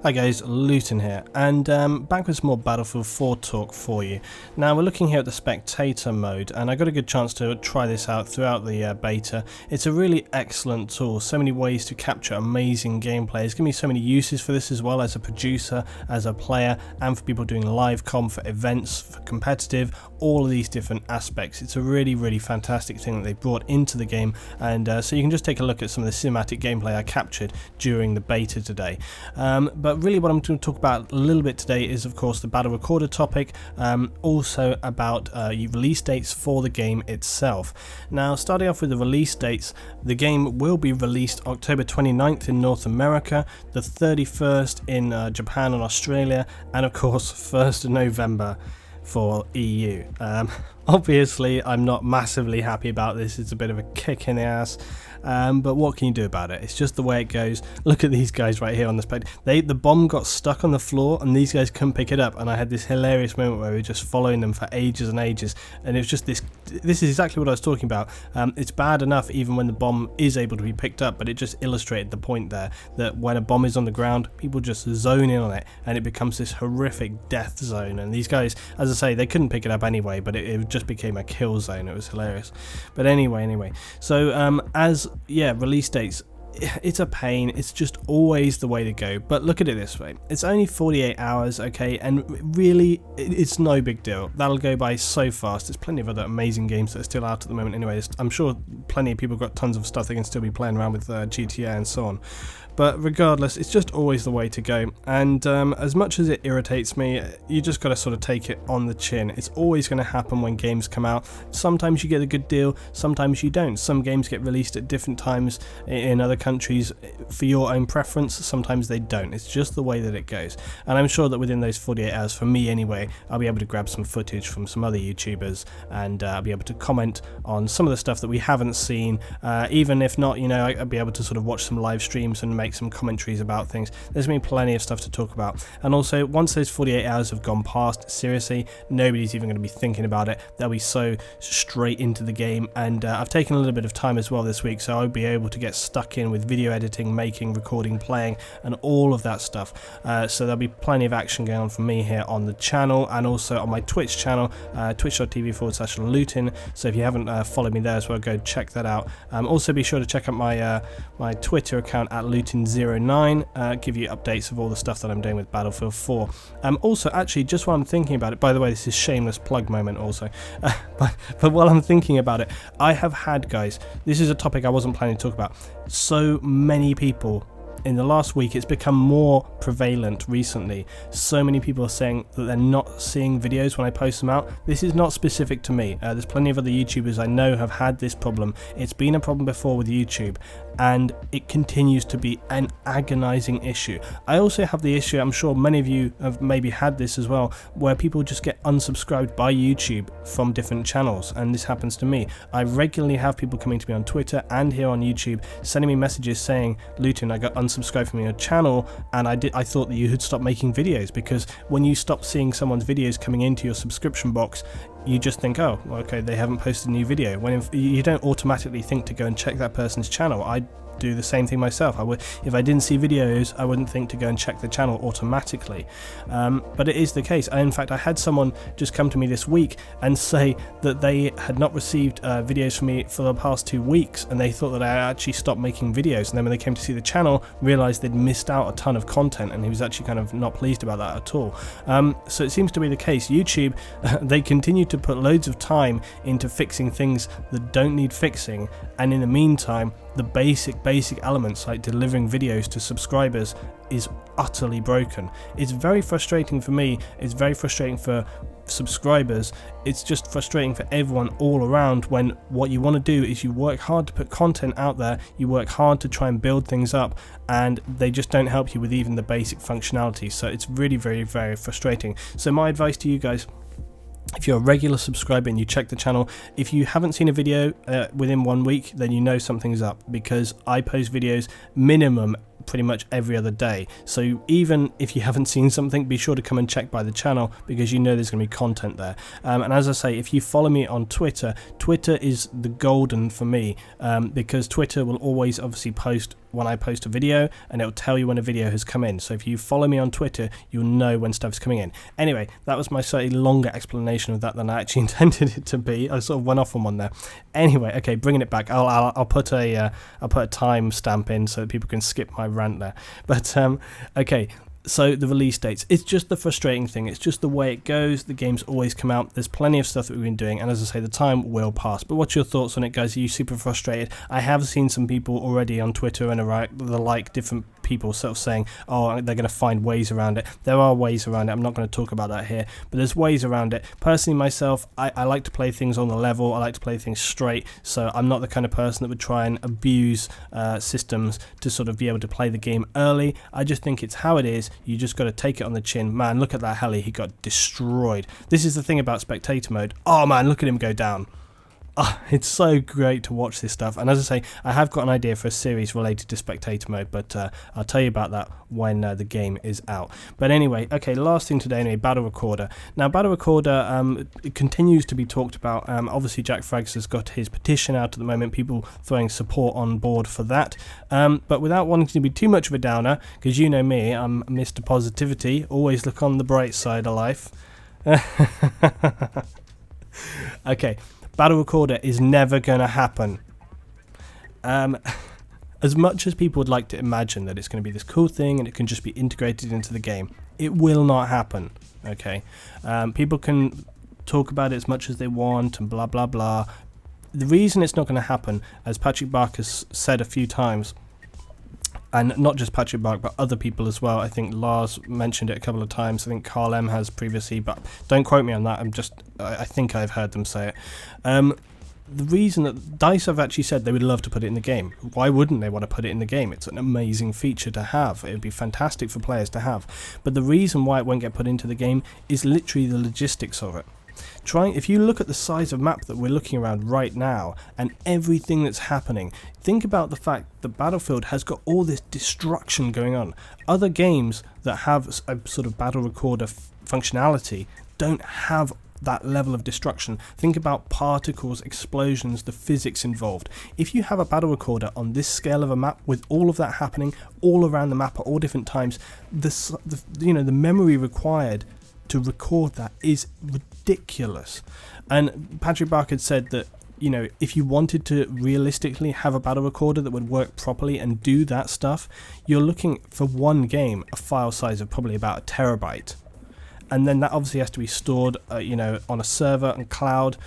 Hi guys, Luton here, and back with some more Battlefield 4 talk for you. Now we're looking here at the spectator mode, and I got a good chance to try this out throughout the beta. It's a really excellent tool, so many ways to capture amazing gameplay. It's given me so many uses for this as well, as a producer, as a player, and for people doing live com, for events, for competitive, all of these different aspects. It's a really fantastic thing that they brought into the game, and so you can just take a look at some of the cinematic gameplay I captured during the beta today. But really what I'm going to talk about a little bit today is of course the Battlerecorder topic, also about release dates for the game itself. Now starting off with the release dates, the game will be released October 29th in North America, the 31st in Japan and Australia, and of course 1st of November for EU. Obviously I'm not massively happy about this, it's a bit of a kick in the ass, but what can you do about it? It's just the way it goes. Look at these guys right here on this page. The bomb got stuck on the floor and these guys couldn't pick it up, and I had this hilarious moment where we were just following them for ages and ages, and it was just this is exactly what I was talking about. It's bad enough even when the bomb is able to be picked up, but it just illustrated the point there that when a bomb is on the ground, people just zone in on it and it becoms this horrific death zone, and these guys, as I say, they couldn't pick it up anyway, but it just became a kill zone. It was hilarious. But anyway, so release dates, it's a pain. It's just always the way to go. But look at it this way, it's only 48 hours, okay, and really it's no big deal. That'll go by so fast. There's plenty of other amazing games that are still out at the moment anyway. I'm sure plenty of people got tons of stuff they can still be playing around with GTA and so on. But regardless, it's just always the way to go, and as much as it irritates me, you just got to sort of take it on the chin. It's always going to happen when games come out. Sometimes you get a good deal, sometimes you don't. Some games get released at different times in other countries for your own preference, sometimes they don't. It's just the way that it goes, and I'm sure that within those 48 hours, for me anyway, I'll be able to grab some footage from some other YouTubers, and I'll be able to comment on some of the stuff that we haven't seen, even if not, you know, I'll be able to sort of watch some live streams and make some commentaries about things. There's been plenty of stuff to talk about, and also once those 48 hours have gone past, seriously, nobody's even going to be thinking about it. They'll be so straight into the game, and I've taken a little bit of time as well this week, so I'll be able to get stuck in with video editing, making, recording, playing, and all of that stuff. So there'll be plenty of action going on for me here on the channel, and also on my Twitch channel, twitch.tv/Luton. So if you haven't followed me there as well, go check that out. Also be sure to check out my Twitter account at Luton09, give you updates of all the stuff that I'm doing with Battlefield 4. Also, actually, just while I'm thinking about it, by the way, this is shameless plug moment also, but while I'm thinking about it, I have had, guys, this is a topic I wasn't planning to talk about, so many people in the last week, it's become more prevalent recently. So many people are saying that they're not seeing videos when I post them out. This is not specific to me. There's plenty of other YouTubers I know have had this problem. It's been a problem before with YouTube, and it continues to be an agonizing issue. I also have the issue, I'm sure many of you have maybe had this as well, where people just get unsubscribed by YouTube from different channels, and this happens to me. I regularly have people coming to me on Twitter and here on YouTube sending me messages saying, Luton, I got unsubscribed from your channel, and I thought that you had stopped making videos, because when you stop seeing someone's videos coming into your subscription box, you just think, oh, okay, they haven't posted a new video, when you don't automatically think to go and check that person's channel. I do the same thing myself. If I didn't see videos, I wouldn't think to go and check the channel automatically, but it is the case. In fact, I had someone just come to me this week and say that they had not received videos from me for the past 2 weeks, and they thought that I actually stopped making videos, and then when they came to see the channel, realized they'd missed out a ton of content, and he was actually kind of not pleased about that at all. So it seems to be the case. YouTube, they continue to put loads of time into fixing things that don't need fixing, and in the meantime, the basic elements like delivering videos to subscribers is utterly broken. It's very frustrating for me, it's very frustrating for subscribers, it's just frustrating for everyone all around, when what you want to do is you work hard to put content out there, you work hard to try and build things up, and they just don't help you with even the basic functionality. So it's really very frustrating. So my advice to you guys, if you're a regular subscriber and you check the channel, if you haven't seen a video within 1 week, then you know something's up, because I post videos minimum pretty much every other day. So even if you haven't seen something, be sure to come and check by the channel, because you know there's going to be content there. And as I say, if you follow me on Twitter, Twitter is the golden for me, because Twitter will always obviously post when I post a video, and it'll tell you when a video has come in. So if you follow me on Twitter, you'll know when stuff's coming in. Anyway, that was my slightly longer explanation of that than I actually intended it to be. I sort of went off on one there. Anyway, okay, bringing it back. I'll put a time stamp in so that people can skip my rant there. But okay. So the release dates, it's just the frustrating thing. It's just the way it goes. The games always come out. There's plenty of stuff that we've been doing, and as I say, the time will pass. But what's your thoughts on it, guys? Are you super frustrated? I have seen some people already on Twitter and the like, different people sort of saying, oh, they're going to find ways around it. There are ways around it. I'm not going to talk about that here, but there's ways around it. Personally, myself, I like to play things on the level. I like to play things straight, so I'm not the kind of person that would try and abuse systems to sort of be able to play the game early. I just think it's how it is. You just got to take it on the chin. Man, look at that heli. He got destroyed. This is the thing about spectator mode. Oh man, look at him go down. Oh, it's so great to watch this stuff. And as I say, I have got an idea for a series related to spectator mode, but I'll tell you about that when the game is out. But anyway, okay, last thing today anyway, Battlerecorder. Now, Battlerecorder, it continues to be talked about. Obviously, Jack Frags has got his petition out at the moment, people throwing support on board for that. But without wanting to be too much of a downer, because you know me, I'm Mr. Positivity, always look on the bright side of life. Okay. Battlerecorder is never going to happen. As much as people would like to imagine that it's going to be this cool thing and it can just be integrated into the game, it will not happen. Okay, people can talk about it as much as they want and blah blah blah. The reason it's not going to happen, as Patrick Barker has said a few times, and not just Patrick Barker, but other people as well. I think Lars mentioned it a couple of times. I think Carl M has previously, but don't quote me on that. I think I've heard them say it. The reason that DICE have actually said they would love to put it in the game. Why wouldn't they want to put it in the game? It's an amazing feature to have. It would be fantastic for players to have. But the reason why it won't get put into the game is literally the logistics of it. If you look at the size of map that we're looking around right now and everything that's happening, think about the fact that Battlefield has got all this destruction going on. Other games that have a sort of Battlerecorder functionality don't have that level of destruction. Think about particles, explosions, the physics involved. If you have a Battlerecorder on this scale of a map with all of that happening all around the map at all different times, the memory required to record that is ridiculous. And Patrick Barker had said that, you know, if you wanted to realistically have a Battlerecorder that would work properly and do that stuff, you're looking for one game a file size of probably about 1 terabyte, and then that obviously has to be stored on a server and cloud,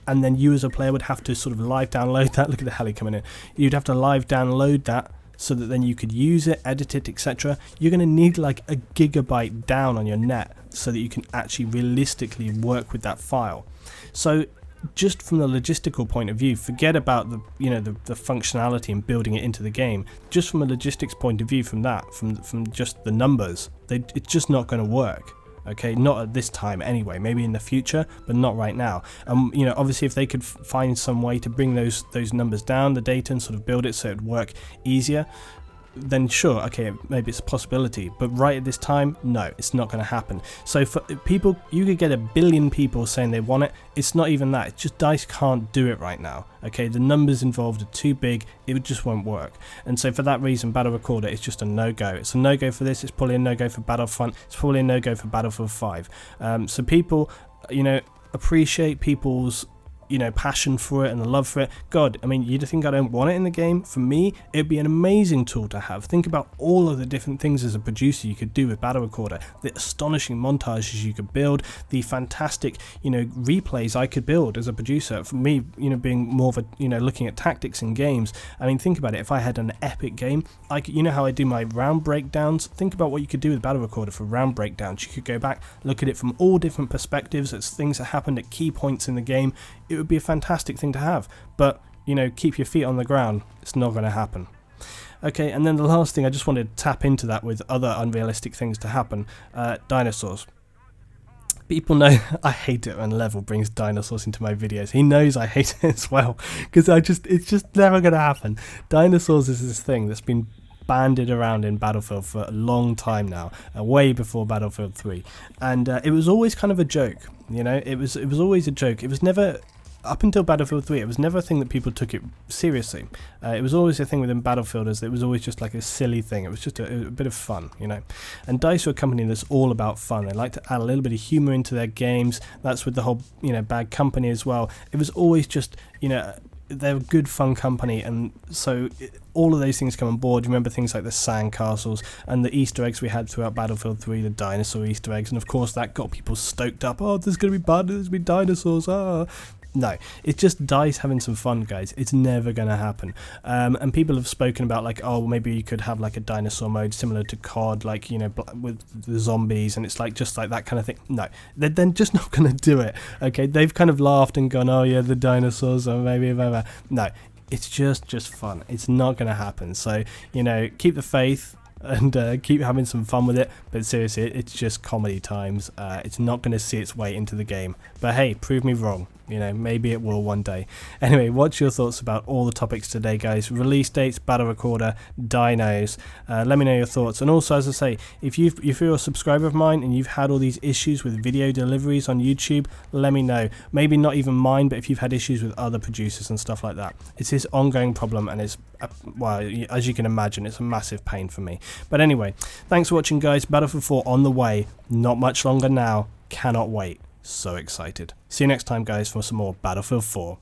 and then you as a player would have to sort of live download that. Look at the heli coming in. You'd have to live download that so that then you could use it, edit it, etc. You're going to need like 1 gigabyte down on your net so that you can actually realistically work with that file. So just from the logistical point of view, forget about the functionality and building it into the game. Just from a logistics point of view, from just the numbers, it's just not going to work. Okay, not at this time anyway, maybe in the future, but not right now. Obviously if they could find some way to bring those numbers down, the data, and sort of build it so it would work easier, then sure, okay, maybe it's a possibility. But right at this time, no, it's not going to happen. So for people, you could get 1 billion people saying they want it. It's not even that. It's just DICE can't do it right now. Okay, the numbers involved are too big. It just won't work. And so for that reason, Battlerecorder is just a no-go. It's a no-go for this. It's probably a no-go for Battlefront. It's probably a no-go for Battlefield 5. So people, appreciate people's passion for it and the love for it. God, I mean, you think I don't want it in the game? For me, it'd be an amazing tool to have. Think about all of the different things as a producer you could do with Battlerecorder, the astonishing montages you could build, the fantastic, replays I could build as a producer. For me, being more of a, looking at tactics in games. I mean, think about it. If I had an epic game, I could, how I do my round breakdowns. Think about what you could do with Battlerecorder for round breakdowns. You could go back, look at it from all different perspectives as things that happened at key points in the game. It would be a fantastic thing to have, but keep your feet on the ground. It's not going to happen. Okay, and then the last thing, I just wanted to tap into that with other unrealistic things to happen. Dinosaurs. People know I hate it when Level brings dinosaurs into my videos. He knows I hate it as well, because it's just never going to happen. Dinosaurs is this thing that's been banded around in Battlefield for a long time now, way before Battlefield 3, and it was always kind of a joke, you know, it was always a joke. It was never, up until Battlefield 3, it was never a thing that people took it seriously. It was always a thing within Battlefield, as it was always just like a silly thing. It was just a bit of fun, you know. And DICE are a company that's all about fun. They like to add a little bit of humour into their games. That's with the whole, you know, Bad Company as well. It was always just, you know, they're a good fun company, and so all of those things come on board. You remember things like the sandcastles and the Easter eggs we had throughout Battlefield 3, the dinosaur Easter eggs, and of course that got people stoked up. Oh, there's going to be dinosaurs, ah. No, it's just DICE having some fun, guys. It's never going to happen. And people have spoken about, like, oh, maybe you could have like a dinosaur mode similar to COD, like, you know, with the zombies, and it's like just like that kind of thing. No, they're just not going to do it. Okay, they've kind of laughed and gone, oh yeah, the dinosaurs, or maybe blah. No, it's just fun. It's not going to happen. So, you know, keep the faith and keep having some fun with it, but seriously, it's just comedy times. It's not going to see its way into the game, but hey, prove me wrong. You know, maybe it will one day. Anyway, what's your thoughts about all the topics today, guys? Release dates, Battlerecorder, dinos. Let me know your thoughts. And also, as I say, if you're a subscriber of mine and you've had all these issues with video deliveries on YouTube, let me know. Maybe not even mine, but if you've had issues with other producers and stuff like that. It's this ongoing problem, and it's, well, as you can imagine, it's a massive pain for me. But anyway, thanks for watching, guys. Battlefield 4 on the way. Not much longer now. Cannot wait. So excited. See you next time, guys, for some more Battlefield 4.